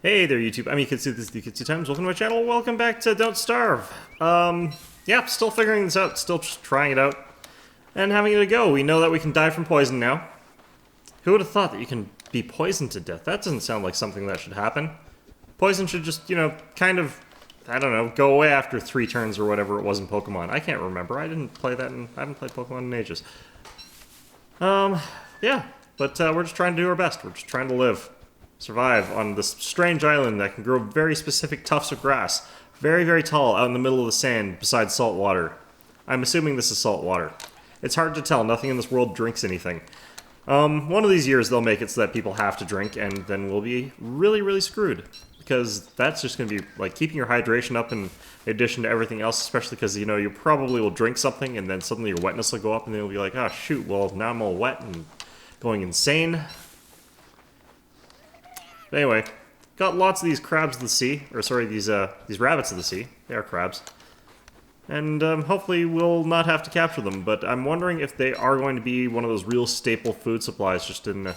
Hey there, YouTube. I'm Yukitsu. This is Yukitsu Times. Welcome to my channel. Welcome back to Don't Starve. Yeah, still figuring this out. Still just trying it out. And having it a go. We know that we can die from poison now. Who would have thought that you can be poisoned to death? That doesn't sound like something that should happen. Poison should just, kind of, I don't know, go away after 3 turns or whatever it was in Pokemon. I can't remember. I haven't played Pokemon in ages. Yeah. But we're just trying to do our best. We're just trying to live. Survive on this strange island that can grow very specific tufts of grass. Very, very tall out in the middle of the sand beside salt water. I'm assuming this is salt water. It's hard to tell. Nothing in this world drinks anything. One of these years they'll make it so that people have to drink, and then we'll be really, really screwed. Because that's just going to be like keeping your hydration up in addition to everything else, especially because, you probably will drink something and then suddenly your wetness will go up and then you'll be like, oh shoot, well now I'm all wet and going insane. But anyway, got lots of these crabs of the sea, or sorry, these rabbits of the sea. They are crabs. And hopefully we'll not have to capture them, but I'm wondering if they are going to be one of those real staple food supplies just in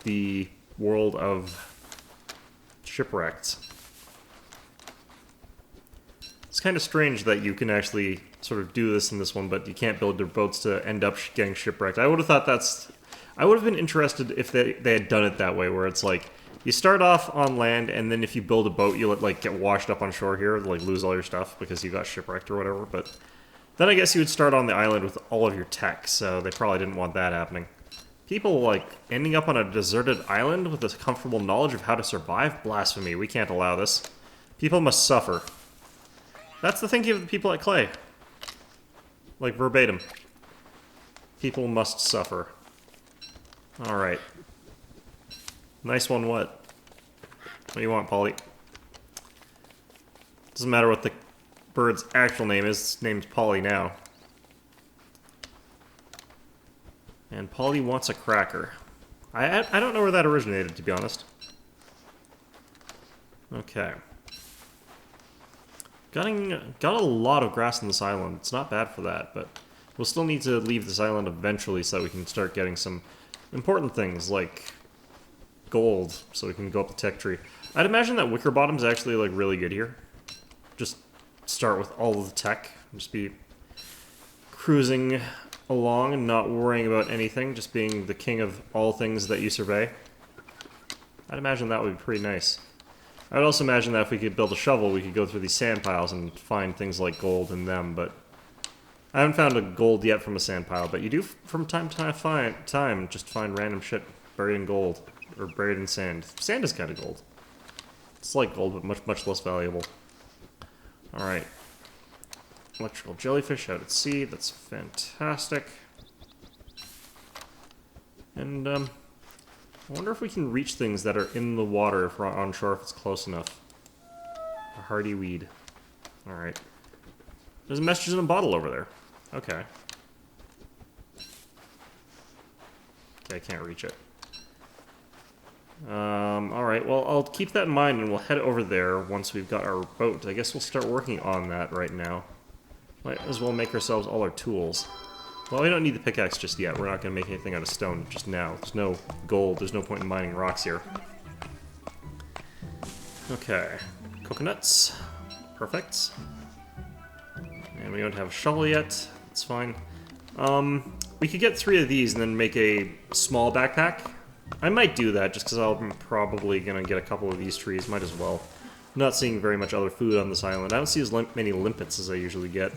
the world of Shipwrecked. It's kind of strange that you can actually sort of do this in this one, but you can't build your boats to end up getting shipwrecked. I would have thought I would have been interested if they had done it that way, where it's like, you start off on land, and then if you build a boat, you'll like get washed up on shore here, like lose all your stuff because you got shipwrecked or whatever, but then I guess you would start on the island with all of your tech, so they probably didn't want that happening. People, like, ending up on a deserted island with a comfortable knowledge of how to survive? Blasphemy, we can't allow this. People must suffer. That's the thinking of the people at Klei. Like, verbatim. People must suffer. Alright. Nice one, what? What do you want, Polly? Doesn't matter what the bird's actual name is. Its name's Polly now. And Polly wants a cracker. I don't know where that originated, to be honest. Okay. Got a lot of grass on this island. It's not bad for that, but we'll still need to leave this island eventually so that we can start getting some important things like gold, so we can go up the tech tree. I'd imagine that Wicker Bottom's actually like really good here. Just start with all of the tech, just be cruising along and not worrying about anything, just being the king of all things that you survey. I'd imagine that would be pretty nice. I would also imagine that if we could build a shovel, we could go through these sand piles and find things like gold in them, but I haven't found a gold yet from a sand pile, but you do from time to time just find random shit buried in gold, or buried in sand. Sand is kind of gold. It's like gold, but much, much less valuable. Alright. Electrical jellyfish out at sea, that's fantastic. And, I wonder if we can reach things that are in the water if we're on shore if it's close enough. A hardy weed. Alright. There's messages in a bottle over there. Okay. Okay, I can't reach it. Alright, well, I'll keep that in mind and we'll head over there once we've got our boat. I guess we'll start working on that right now. Might as well make ourselves all our tools. Well, we don't need the pickaxe just yet. We're not going to make anything out of stone just now. There's no gold. There's no point in mining rocks here. Okay. Coconuts. Perfect. And we don't have a shovel yet. That's fine. We could get 3 of these and then make a small backpack. I might do that just because I'm probably going to get a couple of these trees. Might as well. I'm not seeing very much other food on this island. I don't see as many limpets as I usually get.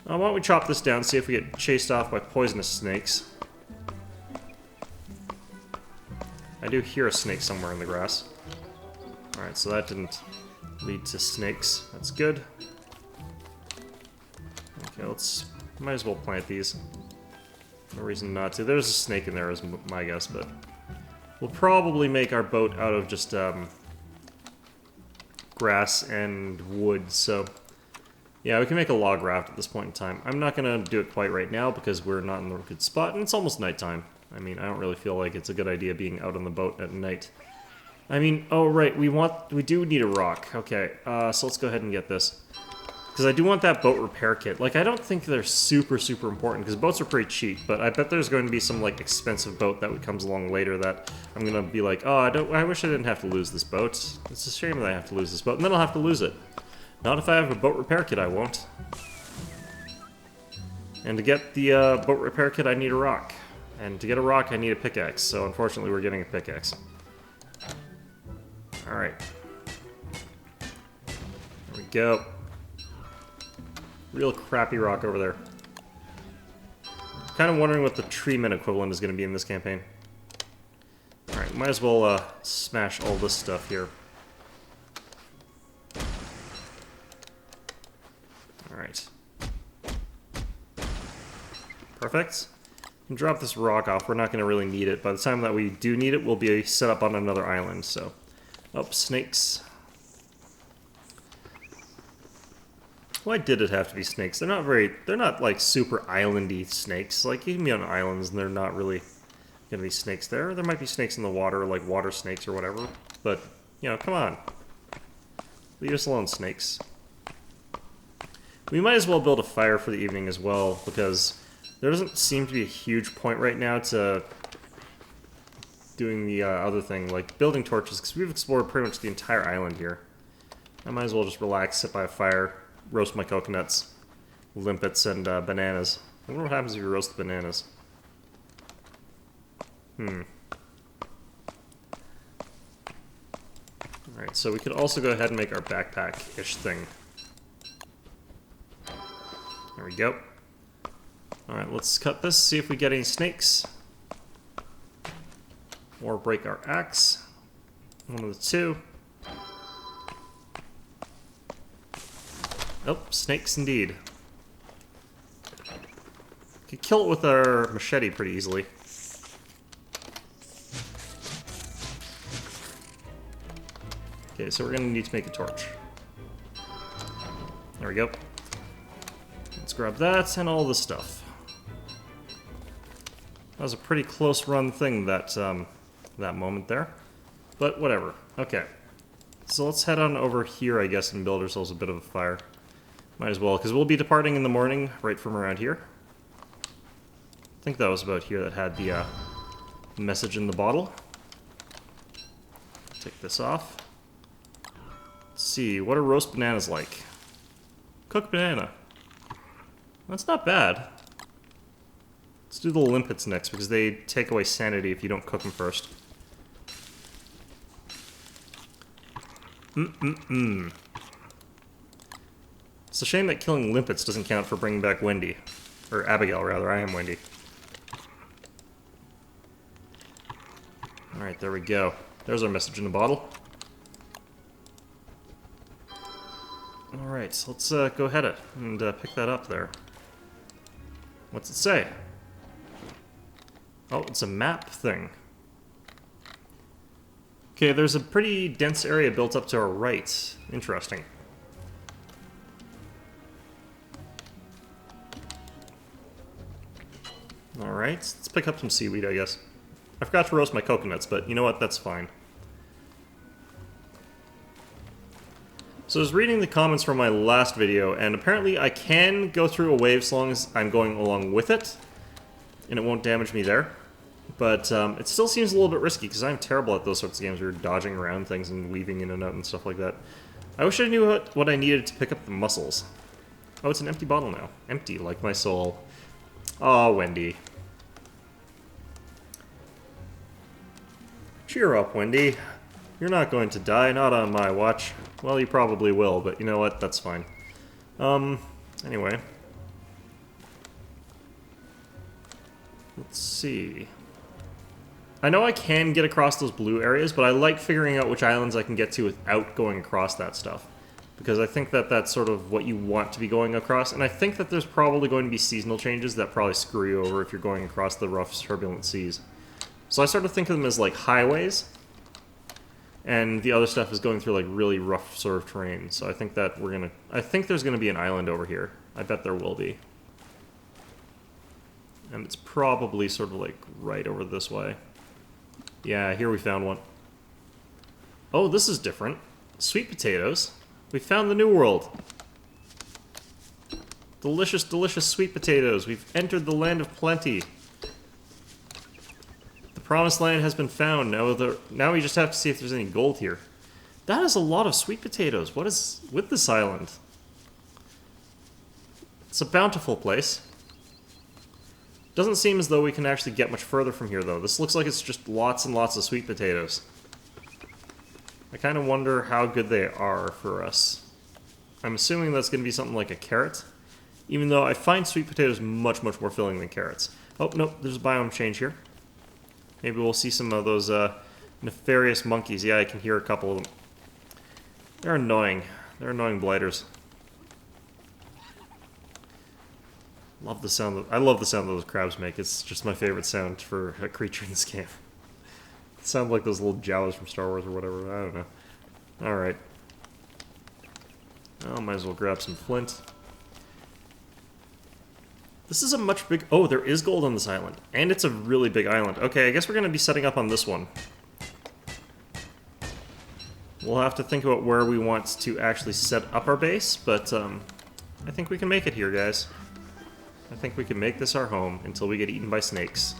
Why don't we chop this down and see if we get chased off by poisonous snakes. I do hear a snake somewhere in the grass. Alright, so that didn't lead to snakes. That's good. Okay, might as well plant these. No reason not to. There's a snake in there is my guess, but we'll probably make our boat out of just, grass and wood, so yeah, we can make a log raft at this point in time. I'm not going to do it quite right now because we're not in the good spot, and it's almost nighttime. I mean, I don't really feel like it's a good idea being out on the boat at night. I mean, oh right, we do need a rock. Okay, so let's go ahead and get this. Because I do want that boat repair kit. Like, I don't think they're super, super important, because boats are pretty cheap, but I bet there's going to be some, like, expensive boat that comes along later that I'm going to be like, oh, I wish I didn't have to lose this boat. It's a shame that I have to lose this boat, and then I'll have to lose it. Not if I have a boat repair kit, I won't. And to get the boat repair kit, I need a rock. And to get a rock, I need a pickaxe, so unfortunately we're getting a pickaxe. Alright. There we go. Real crappy rock over there. Kind of wondering what the treatment equivalent is going to be in this campaign. Alright, might as well smash all this stuff here. Alright. Perfect. And drop this rock off. We're not going to really need it. By the time that we do need it, we'll be set up on another island, so... Oh, snakes. Why did it have to be snakes? They're not like super islandy snakes. Like, you can be on islands and they're not really gonna be snakes there. There might be snakes in the water, like water snakes or whatever. But, you know, come on. Leave us alone, snakes. We might as well build a fire for the evening as well, because there doesn't seem to be a huge point right now to doing the other thing, like building torches, because we've explored pretty much the entire island here. I might as well just relax, sit by a fire, roast my coconuts, limpets, and bananas. I wonder what happens if you roast the bananas. Alright, so we could also go ahead and make our backpack-ish thing. There we go. Alright, let's cut this, see if we get any snakes. Or break our axe. One of the two. Oh, snakes indeed. Could kill it with our machete pretty easily. Okay, so we're gonna need to make a torch. There we go. Let's grab that and all this stuff. That was a pretty close run thing, that moment there. But whatever. Okay. So let's head on over here, I guess, and build ourselves a bit of a fire. Might as well, because we'll be departing in the morning, right from around here. I think that was about here that had the message in the bottle. Take this off. Let's see, what are roast bananas like? Cooked banana. That's not bad. Let's do the limpets next, because they take away sanity if you don't cook them first. It's a shame that killing limpets doesn't count for bringing back Wendy. Or Abigail, rather. I am Wendy. Alright, there we go. There's our message in the bottle. Alright, so let's go ahead and pick that up there. What's it say? Oh, it's a map thing. Okay, there's a pretty dense area built up to our right. Interesting. Alright, let's pick up some seaweed, I guess. I forgot to roast my coconuts, but you know what? That's fine. So I was reading the comments from my last video, and apparently I can go through a wave as long as I'm going along with it, and it won't damage me there. But it still seems a little bit risky, because I'm terrible at those sorts of games where you're dodging around things and weaving in and out and stuff like that. I wish I knew what I needed to pick up the mussels. Oh, it's an empty bottle now. Empty, like my soul. Aw, Wendy. Cheer up, Wendy. You're not going to die, not on my watch. Well, you probably will, but you know what? That's fine. Anyway. Let's see. I know I can get across those blue areas, but I like figuring out which islands I can get to without going across that stuff. Because I think that that's sort of what you want to be going across, and I think that there's probably going to be seasonal changes that probably screw you over if you're going across the rough, turbulent seas. So I sort of think of them as like highways, and the other stuff is going through like really rough sort of terrain. So I think that I think there's gonna be an island over here. I bet there will be. And it's probably sort of like right over this way. Yeah, here we found one. Oh, this is different. Sweet potatoes. We found the new world. Delicious, delicious sweet potatoes. We've entered the land of plenty. The promised land has been found. Now we just have to see if there's any gold here. That is a lot of sweet potatoes. What is with this island? It's a bountiful place. Doesn't seem as though we can actually get much further from here, though. This looks like it's just lots and lots of sweet potatoes. I kind of wonder how good they are for us. I'm assuming that's going to be something like a carrot, even though I find sweet potatoes much, much more filling than carrots. Oh, nope, there's a biome change here. Maybe we'll see some of those nefarious monkeys. Yeah, I can hear a couple of them. They're annoying. They're annoying blighters. Love the sound. I love the sound that those crabs make. It's just my favorite sound for a creature in this game. It sounds like those little Jawas from Star Wars or whatever. I don't know. All right. Oh, might as well grab some flint. This is a much big... Oh, there is gold on this island. And it's a really big island. Okay, I guess we're going to be setting up on this one. We'll have to think about where we want to actually set up our base, but I think we can make it here, guys. I think we can make this our home until we get eaten by snakes.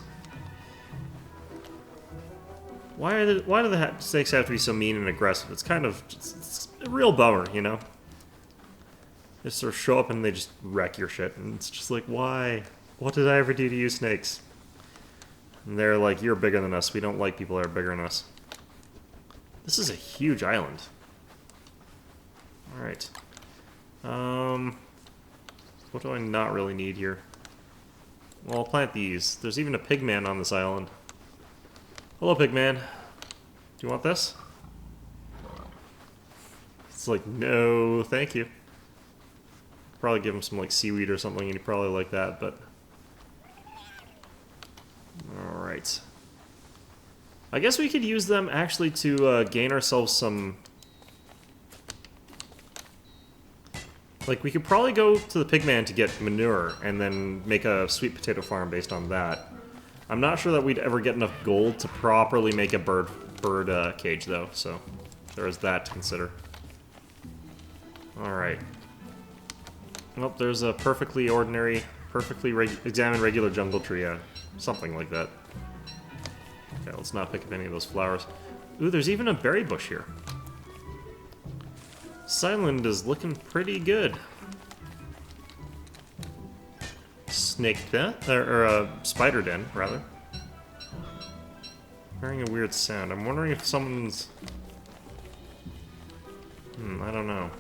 Why do the snakes have to be so mean and aggressive? It's kind of... It's a real bummer, you know? They sort of show up and they just wreck your shit. And it's just like, why? What did I ever do to you, snakes? And they're like, you're bigger than us. We don't like people that are bigger than us. This is a huge island. Alright. What do I not really need here? Well, I'll plant these. There's even a pigman on this island. Hello, pigman. Do you want this? It's like, no, thank you. Probably give him some, like, seaweed or something, and he'd probably like that, but... Alright. I guess we could use them, actually, to gain ourselves some... Like, we could probably go to the pigman to get manure, and then make a sweet potato farm based on that. I'm not sure that we'd ever get enough gold to properly make a bird cage, though, so there is that to consider. Alright. Nope, there's a perfectly ordinary, examined regular jungle tree, something like that. Okay, let's not pick up any of those flowers. Ooh, there's even a berry bush here. This island is looking pretty good. Snake den? Or spider den, rather. Hearing a weird sound. I'm wondering if someone's... I don't know.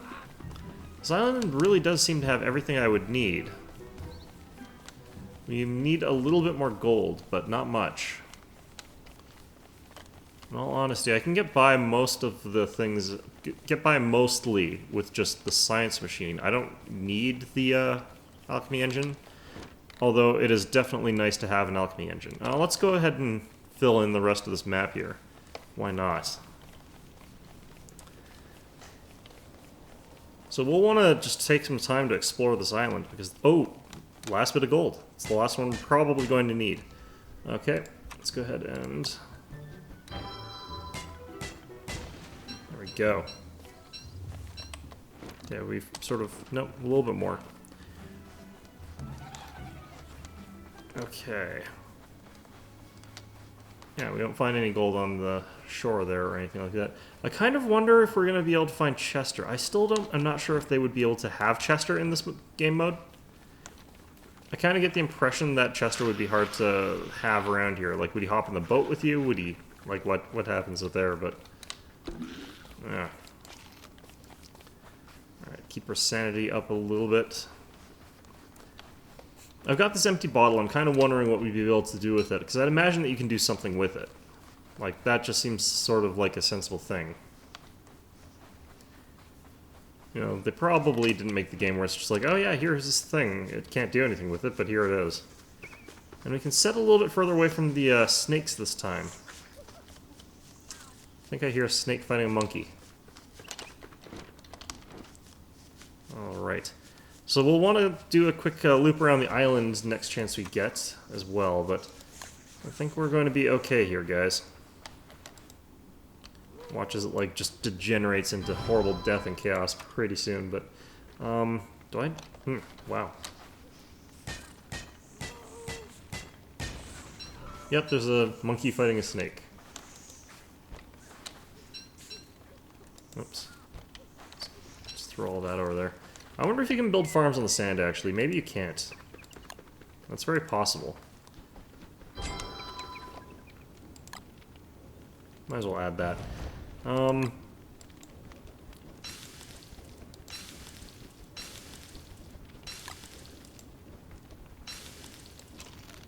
This island really does seem to have everything I would need. We need a little bit more gold, but not much. In all honesty, I can get by most of the things... Get by mostly with just the science machine. I don't need the alchemy engine, although it is definitely nice to have an alchemy engine. Let's go ahead and fill in the rest of this map here. Why not? So we'll want to just take some time to explore this island, because... Oh! Last bit of gold. It's the last one we're probably going to need. Okay, let's go ahead and... There we go. Yeah, we've sort of... Nope, a little bit more. Okay. Yeah, we don't find any gold on the shore there or anything like that. I kind of wonder if we're going to be able to find Chester. I'm not sure if they would be able to have Chester in this game mode. I kind of get the impression that Chester would be hard to have around here. Like, would he hop in the boat with you? Would he... Like, what happens with there? But... Yeah. Alright, keep our sanity up a little bit. I've got this empty bottle. I'm kind of wondering what we'd be able to do with it, because I'd imagine that you can do something with it. Like, that just seems sort of like a sensible thing. You know, they probably didn't make the game where it's just like, oh yeah, here's this thing. It can't do anything with it, but here it is. And we can set a little bit further away from the snakes this time. I think I hear a snake fighting a monkey. Alright. So we'll want to do a quick loop around the island next chance we get as well, but I think we're going to be okay here, guys. Watch as it, like, just degenerates into horrible death and chaos pretty soon, but, do I? Wow. Yep, there's a monkey fighting a snake. Oops. Just throw all that over there. I wonder if you can build farms on the sand, actually. Maybe you can't. That's very possible. Might as well add that.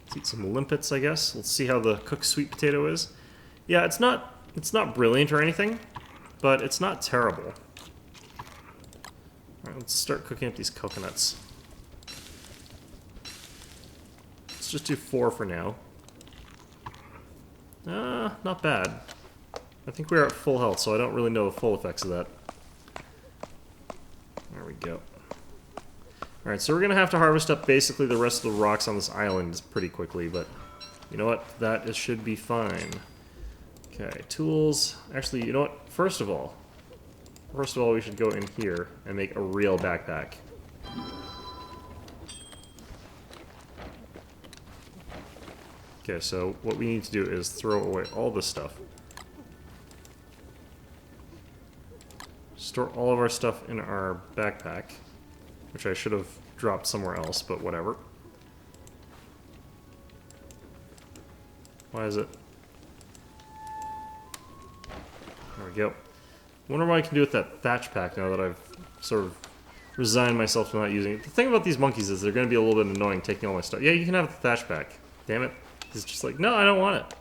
Let's eat some limpets, I guess. Let's see how the cooked sweet potato is. Yeah, it's not brilliant or anything, but it's not terrible. Alright, let's start cooking up these coconuts. Let's just do 4 for now. Not bad. I think we're at full health, so I don't really know the full effects of that. There we go. Alright, so we're going to have to harvest up basically the rest of the rocks on this island pretty quickly, but you know what? That should be fine. Okay, tools. Actually, you know what? First of all, we should go in here and make a real backpack. Okay, so what we need to do is throw away all this stuff. Store all of our stuff in our backpack, which I should have dropped somewhere else, but whatever. Why is it? There we go. Wonder what I can do with that thatch pack now that I've sort of resigned myself to not using it. The thing about these monkeys is they're going to be a little bit annoying taking all my stuff. Yeah, you can have the thatch pack. Damn it. He's just like, no, I don't want it.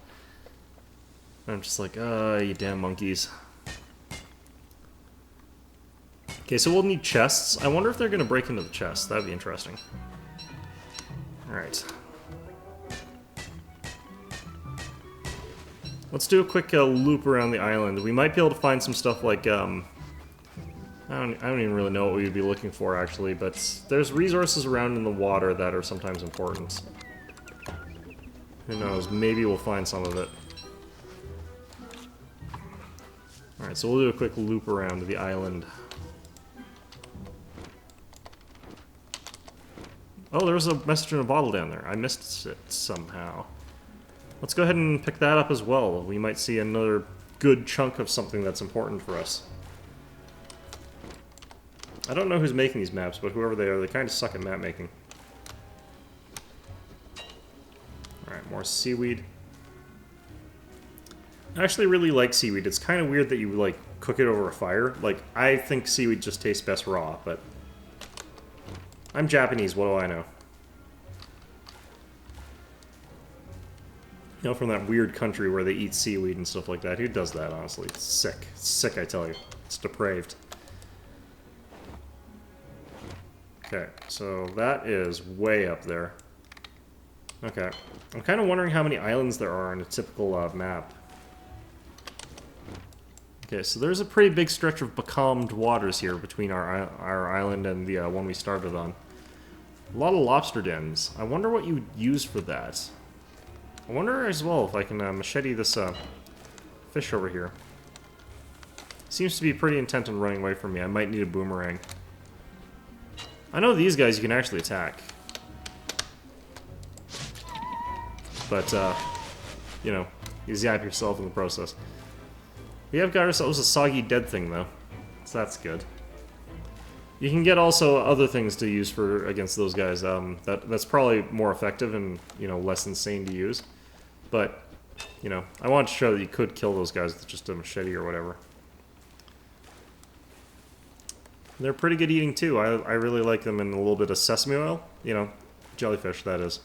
And I'm just like, you damn monkeys. Okay, so we'll need chests. I wonder if they're going to break into the chests. That'd be interesting. Alright. Let's do a quick loop around the island. We might be able to find some stuff like, I don't even really know what we would be looking for, actually, but there's resources around in the water that are sometimes important. Who knows? Maybe we'll find some of it. Alright, so we'll do a quick loop around the island. Oh, there was a message in a bottle down there. I missed it somehow. Let's go ahead and pick that up as well. We might see another good chunk of something that's important for us. I don't know who's making these maps, but whoever they are, they kind of suck at map making. Alright, more seaweed. I actually really like seaweed. It's kind of weird that you, like, cook it over a fire. Like, I think seaweed just tastes best raw, but I'm Japanese, what do I know? You know, from that weird country where they eat seaweed and stuff like that. Who does that, honestly? It's sick. It's sick, I tell you. It's depraved. Okay, so that is way up there. Okay. I'm kind of wondering how many islands there are on a typical map. Okay, so there's a pretty big stretch of becalmed waters here between our island and the one we started on. A lot of lobster dens. I wonder what you would use for that. I wonder as well if I can machete this fish over here. Seems to be pretty intent on running away from me. I might need a boomerang. I know these guys you can actually attack. But, you know, you zap yourself in the process. We have got ourselves a soggy dead thing, though. So that's good. You can get also other things to use for against those guys. That's probably more effective and, you know, less insane to use. But, you know, I wanted to show that you could kill those guys with just a machete or whatever. They're pretty good eating, too. I really like them in a little bit of sesame oil. You know, jellyfish, that is.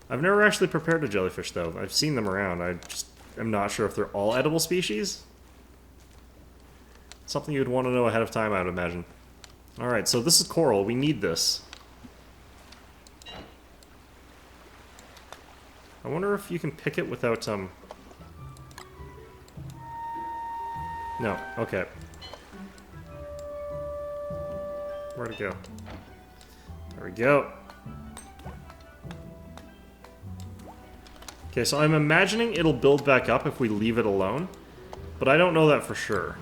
I've never actually prepared a jellyfish, though. I've seen them around. I just am not sure if they're all edible species. Something you'd want to know ahead of time, I would imagine. Alright, so this is coral. We need this. I wonder if you can pick it without, No, okay. Where'd it go? There we go. Okay, so I'm imagining it'll build back up if we leave it alone, but I don't know that for sure.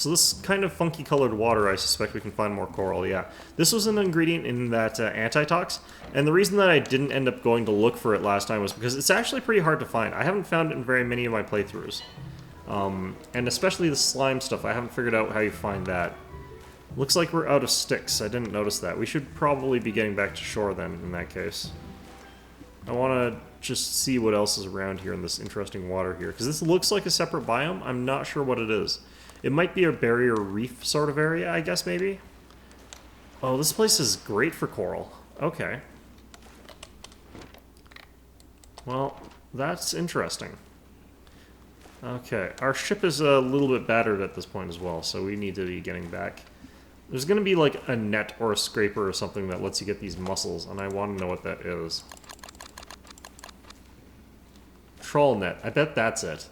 So this kind of funky colored water, I suspect we can find more coral, yeah. This was an ingredient in that antitox, and the reason that I didn't end up going to look for it last time was because it's actually pretty hard to find. I haven't found it in very many of my playthroughs. And especially the slime stuff, I haven't figured out how you find that. Looks like we're out of sticks, I didn't notice that. We should probably be getting back to shore then, in that case. I want to just see what else is around here in this interesting water here, because this looks like a separate biome. I'm not sure what it is. It might be a barrier reef sort of area, I guess, maybe? Oh, this place is great for coral. Okay. Well, that's interesting. Okay, our ship is a little bit battered at this point as well, so we need to be getting back. There's going to be like a net or a scraper or something that lets you get these mussels, and I want to know what that is. Trawl net. I bet that's it.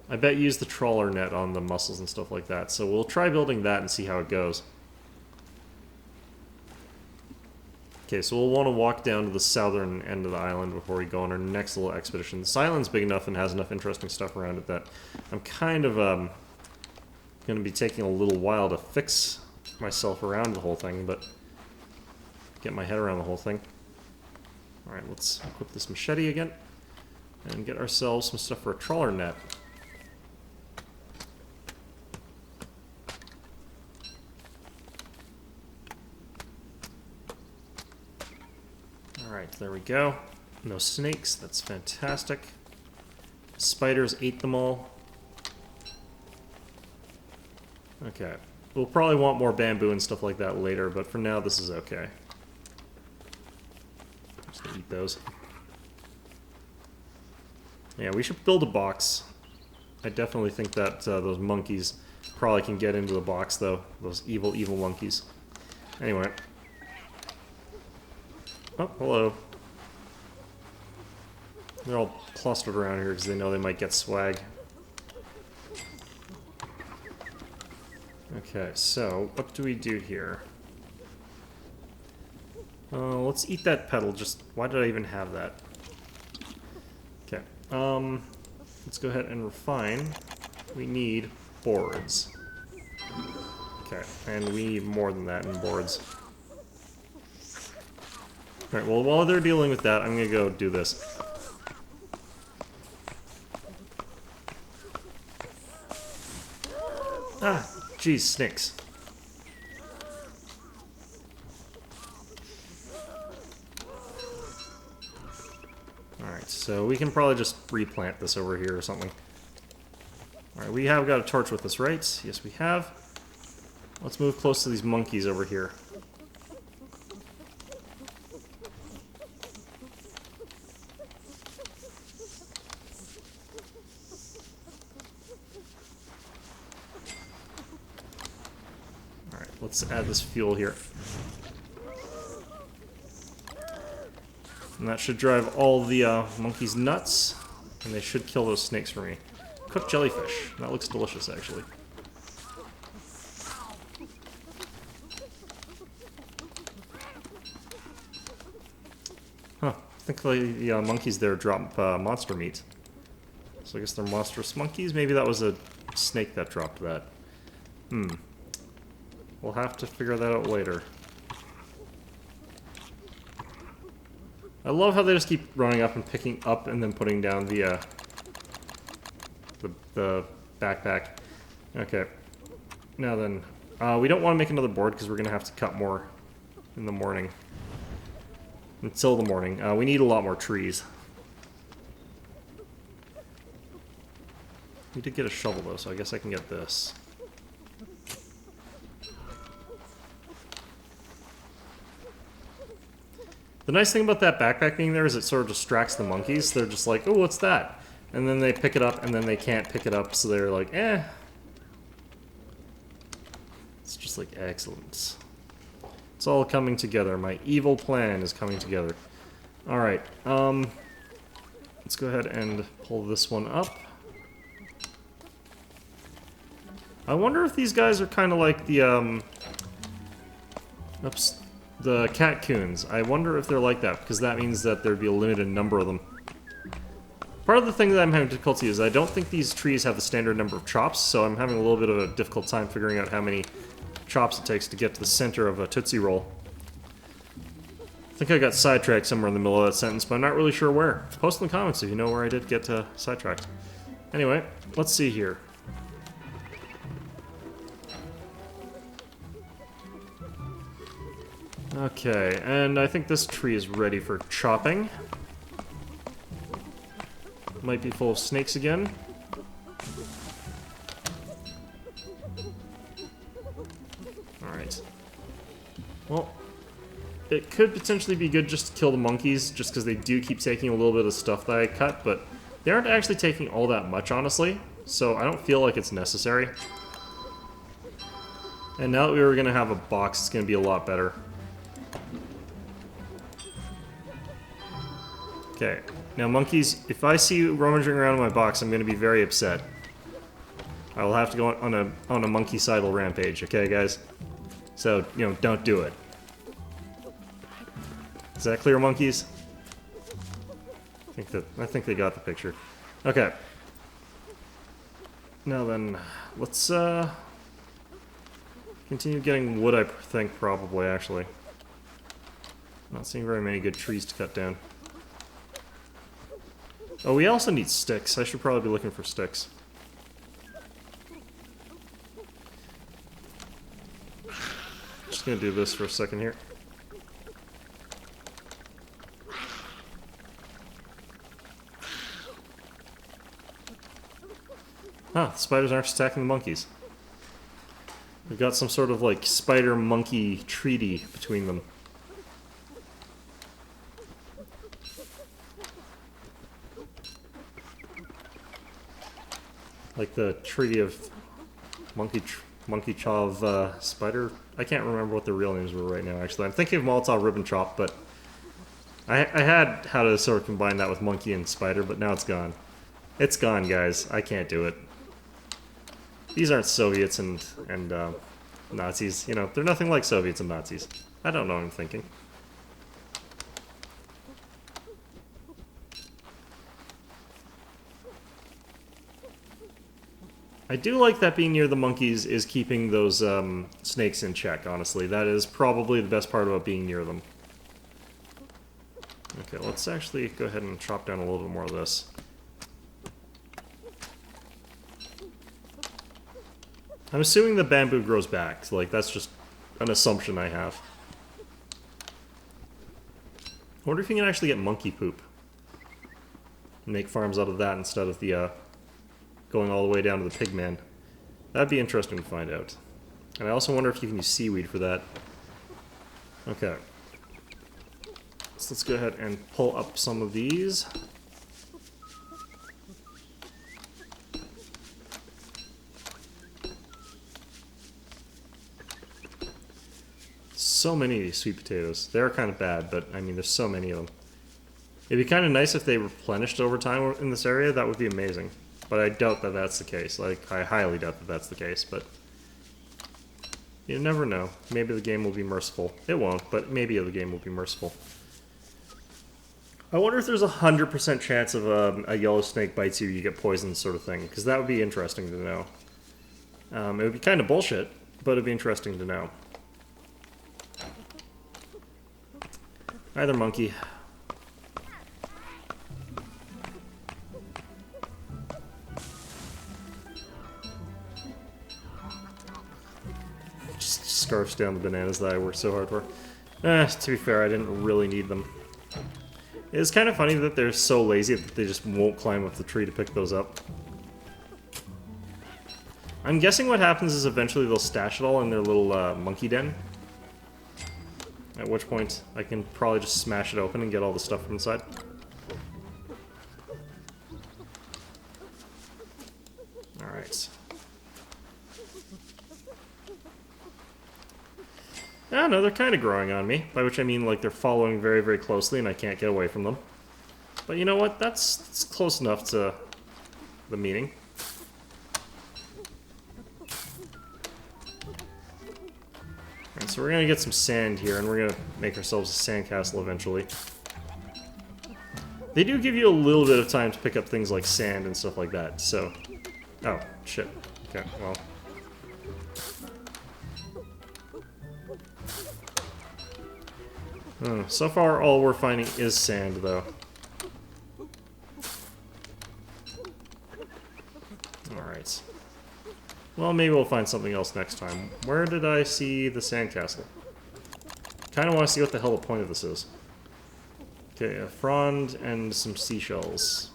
I bet you use the trawler net on the mussels and stuff like that, so we'll try building that and see how it goes. Okay, so we'll want to walk down to the southern end of the island before we go on our next little expedition. This island's big enough and has enough interesting stuff around it that I'm kind of going to be taking a little while to fix myself around the whole thing, but get my head around the whole thing. Alright, let's equip this machete again and get ourselves some stuff for a trawler net. Alright, there we go. No snakes, that's fantastic. Spiders ate them all. Okay, we'll probably want more bamboo and stuff like that later, but for now this is okay. Just gonna eat those. Yeah, we should build a box. I definitely think that those monkeys probably can get into the box, though. Those evil, evil monkeys. Anyway. Oh, hello. They're all clustered around here because they know they might get swag. Okay, so what do we do here? Let's eat that petal. Just why did I even have that? Okay. Let's go ahead and refine. We need boards. Okay, and we need more than that in boards. Alright, well, while they're dealing with that, I'm gonna go do this. Ah, geez, snakes. Alright, so we can probably just replant this over here or something. Alright, we have got a torch with us, right? Yes, we have. Let's move close to these monkeys over here. Alright, let's add this fuel here. And that should drive all the monkeys nuts, and they should kill those snakes for me. Cooked jellyfish. That looks delicious, actually. Huh. I think the monkeys there drop monster meat. So I guess they're monstrous monkeys? Maybe that was a snake that dropped that. We'll have to figure that out later. I love how they just keep running up and picking up and then putting down the backpack. Okay. Now then, we don't want to make another board because we're going to have to cut more in the morning. Until the morning. We need a lot more trees. We did get a shovel though, so I guess I can get this. The nice thing about that backpack being there is it sort of distracts the monkeys. They're just like, oh, what's that? And then they pick it up, and then they can't pick it up, so they're like, eh. It's just like, excellent. It's all coming together. My evil plan is coming together. Alright, let's go ahead and pull this one up. I wonder if these guys are kind of like the, oops. The cat coons. I wonder if they're like that, because that means that there'd be a limited number of them. Part of the thing that I'm having difficulty is I don't think these trees have the standard number of chops, so I'm having a little bit of a difficult time figuring out how many chops it takes to get to the center of a Tootsie Roll. I think I got sidetracked somewhere in the middle of that sentence, but I'm not really sure where. Post in the comments if you know where I did get sidetracked. Anyway, let's see here. Okay, and I think this tree is ready for chopping. Might be full of snakes again. Alright. Well, it could potentially be good just to kill the monkeys, just because they do keep taking a little bit of stuff that I cut, but they aren't actually taking all that much, honestly, so I don't feel like it's necessary. And now that we were going to have a box, it's going to be a lot better. Okay, now monkeys, if I see you rummaging around in my box, I'm going to be very upset. I will have to go on a monkey-sidal rampage, okay, guys? So, you know, don't do it. Is that clear, monkeys? I think they got the picture. Okay. Now then, let's continue getting wood, I think, probably, actually. Not seeing very many good trees to cut down. Oh, we also need sticks. I should probably be looking for sticks. Just gonna do this for a second here. Huh, the spiders aren't attacking the monkeys. We've got some sort of, like, spider-monkey treaty between them. Like the treaty of Monkey Chov Spider. I can't remember what the real names were right now, actually. I'm thinking of Molotov Ribbon Chop, but I had how to sort of combine that with Monkey and Spider, but now it's gone. It's gone, guys. I can't do it. These aren't Soviets and Nazis. You know, they're nothing like Soviets and Nazis. I don't know what I'm thinking. I do like that being near the monkeys is keeping those snakes in check, honestly. That is probably the best part about being near them. Okay, let's actually go ahead and chop down a little bit more of this. I'm assuming the bamboo grows back. So, like, that's just an assumption I have. I wonder if you can actually get monkey poop. Make farms out of that instead of the going all the way down to the pig man. That'd be interesting to find out. And I also wonder if you can use seaweed for that. Okay. So let's go ahead and pull up some of these. So many of these sweet potatoes. They're kind of bad, but I mean, there's so many of them. It'd be kind of nice if they replenished over time in this area. That would be amazing. But I doubt that that's the case. Like, I highly doubt that that's the case, but you never know. Maybe the game will be merciful. It won't, but maybe the game will be merciful. I wonder if there's a 100% chance of a yellow snake bites you, you get poisoned sort of thing, because that would be interesting to know. It would be kind of bullshit, but it'd be interesting to know. Either monkey. Just scarfs down the bananas that I worked so hard for. To be fair, I didn't really need them. It's kind of funny that they're so lazy that they just won't climb up the tree to pick those up. I'm guessing what happens is eventually they'll stash it all in their little monkey den. At which point, I can probably just smash it open and get all the stuff from inside. Alright. Ah, no, they're kind of growing on me. By which I mean, like, they're following very, very closely and I can't get away from them. But you know what? That's close enough to the meaning. So we're going to get some sand here, and we're going to make ourselves a sandcastle eventually. They do give you a little bit of time to pick up things like sand and stuff like that, so... Oh, shit. Okay, well... So far, all we're finding is sand, though. Alright. Well, maybe we'll find something else next time. Where did I see the sandcastle? Kind of want to see what the hell the point of this is. Okay, a frond and some seashells.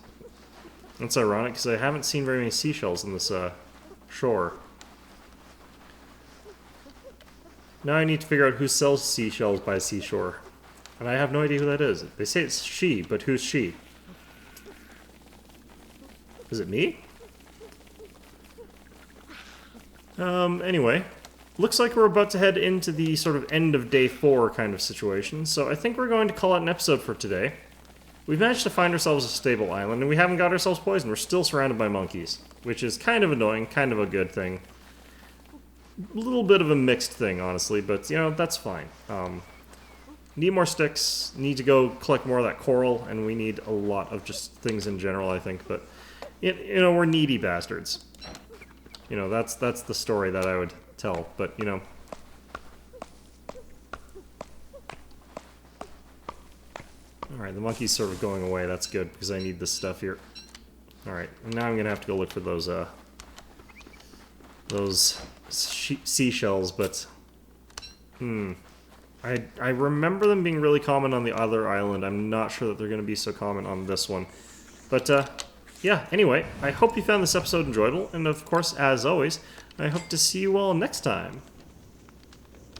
That's ironic, because I haven't seen very many seashells in this, shore. Now I need to figure out who sells seashells by seashore. And I have no idea who that is. They say it's she, but who's she? Is it me? Anyway. Looks like we're about to head into the sort of end of day 4 kind of situation, so I think we're going to call it an episode for today. We've managed to find ourselves a stable island, and we haven't got ourselves poisoned. We're still surrounded by monkeys, which is kind of annoying, kind of a good thing. A little bit of a mixed thing, honestly, but, you know, that's fine. Need more sticks, need to go collect more of that coral, and we need a lot of just things in general, I think, but, you know, we're needy bastards. You know, that's the story that I would tell, but, you know. Alright, the monkey's sort of going away, that's good, because I need this stuff here. Alright, and now I'm gonna have to go look for those seashells, but, I remember them being really common on the other island. I'm not sure that they're going to be so common on this one. But, yeah, anyway, I hope you found this episode enjoyable, and of course, as always, I hope to see you all next time.